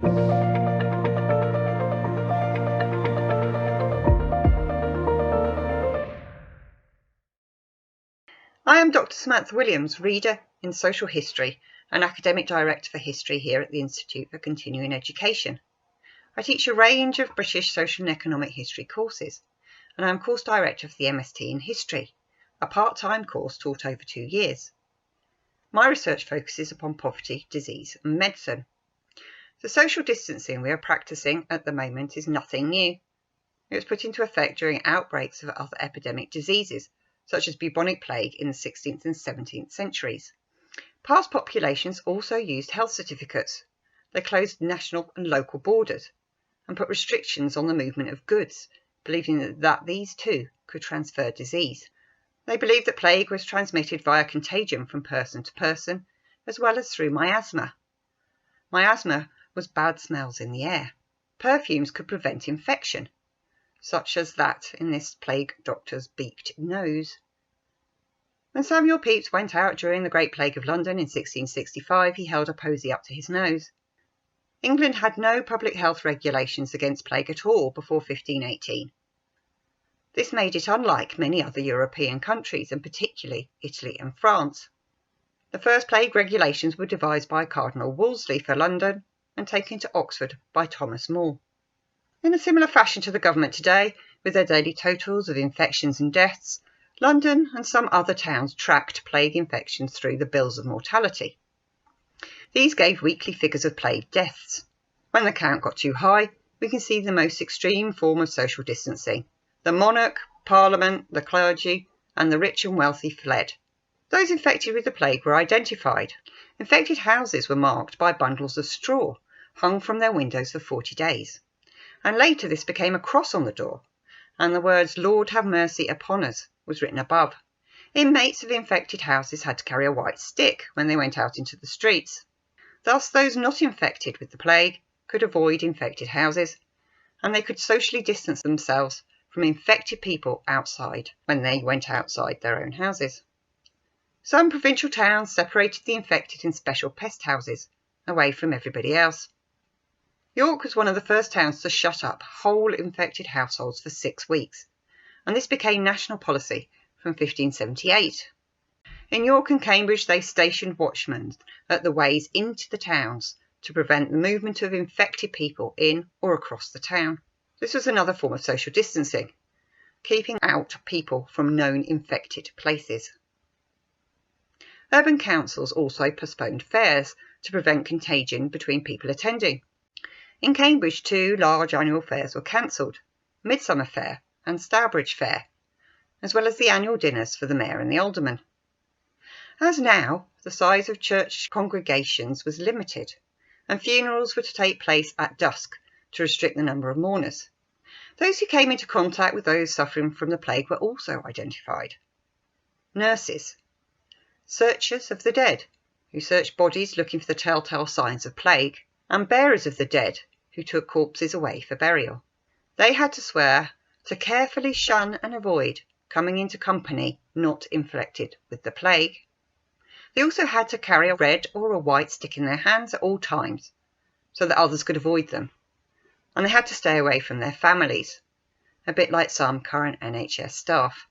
I am Dr Samantha Williams, Reader in Social History and Academic Director for History here at the Institute for Continuing Education. I teach a range of British social and economic history courses, and I am Course Director for the MST in History, a part-time course taught over 2 years. My research focuses upon poverty, disease and medicine. The social distancing we are practicing at the moment is nothing new. It was put into effect during outbreaks of other epidemic diseases, such as bubonic plague in the 16th and 17th centuries. Past populations also used health certificates. They closed national and local borders and put restrictions on the movement of goods, believing that these too could transfer disease. They believed that plague was transmitted via contagion from person to person, as well as through miasma. Miasma was bad smells in the air. Perfumes could prevent infection, such as that in this plague doctor's beaked nose. When Samuel Pepys went out during the Great Plague of London in 1665, he held a posy up to his nose. England had no public health regulations against plague at all before 1518. This made it unlike many other European countries, and particularly Italy and France. The first plague regulations were devised by Cardinal Wolsey for London and taken to Oxford by Thomas More. In a similar fashion to the government today, with their daily totals of infections and deaths, London and some other towns tracked plague infections through the bills of mortality. These gave weekly figures of plague deaths. When the count got too high, we can see the most extreme form of social distancing. The monarch, parliament, the clergy, and the rich and wealthy fled. Those infected with the plague were identified. Infected houses were marked by bundles of straw hung from their windows for 40 days. And later this became a cross on the door, and the words "Lord have mercy upon us" was written above. Inmates of infected houses had to carry a white stick when they went out into the streets. Thus those not infected with the plague could avoid infected houses, and they could socially distance themselves from infected people outside when they went outside their own houses. Some provincial towns separated the infected in special pest houses, away from everybody else. York was one of the first towns to shut up whole infected households for 6 weeks, and this became national policy from 1578. In York and Cambridge they stationed watchmen at the ways into the towns to prevent the movement of infected people in or across the town. This was another form of social distancing, keeping out people from known infected places. Urban councils also postponed fairs to prevent contagion between people attending. In Cambridge, 2 large annual fairs were cancelled, Midsummer Fair and Stourbridge Fair, as well as the annual dinners for the mayor and the aldermen. As now, the size of church congregations was limited, and funerals were to take place at dusk to restrict the number of mourners. Those who came into contact with those suffering from the plague were also identified. Nurses, searchers of the dead, who searched bodies looking for the telltale signs of plague, and bearers of the dead, who took corpses away for burial. They had to swear to carefully shun and avoid coming into company not infected with the plague. They also had to carry a red or a white stick in their hands at all times, so that others could avoid them. And they had to stay away from their families, a bit like some current NHS staff.